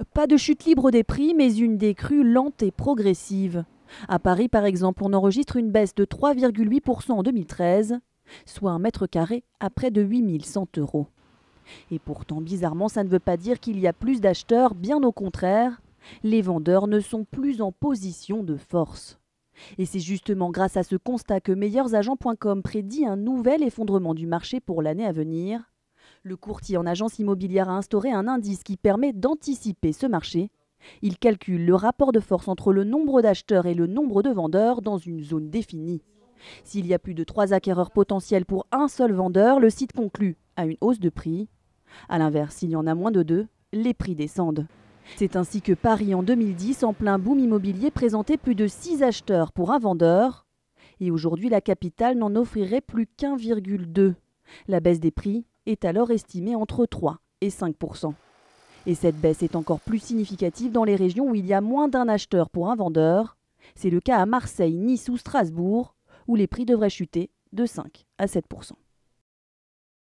Pas de chute libre des prix, mais une décrue lente et progressive. À Paris, par exemple, on enregistre une baisse de 3,8% en 2013, soit un mètre carré à près de 8100 euros. Et pourtant, bizarrement, ça ne veut pas dire qu'il y a plus d'acheteurs, bien au contraire. Les vendeurs ne sont plus en position de force. Et c'est justement grâce à ce constat que meilleursagents.com prédit un nouvel effondrement du marché pour l'année à venir. Le courtier en agence immobilière a instauré un indice qui permet d'anticiper ce marché. Il calcule le rapport de force entre le nombre d'acheteurs et le nombre de vendeurs dans une zone définie. S'il y a plus de 3 acquéreurs potentiels pour un seul vendeur, le site conclut à une hausse de prix. A l'inverse, s'il y en a moins de 2, les prix descendent. C'est ainsi que Paris, en 2010, en plein boom immobilier, présentait plus de 6 acheteurs pour un vendeur. Et aujourd'hui, la capitale n'en offrirait plus qu'1,2. La baisse des prix est alors estimée entre 3 et 5%. Et cette baisse est encore plus significative dans les régions où il y a moins d'un acheteur pour un vendeur. C'est le cas à Marseille, Nice ou Strasbourg, où les prix devraient chuter de 5 à 7%.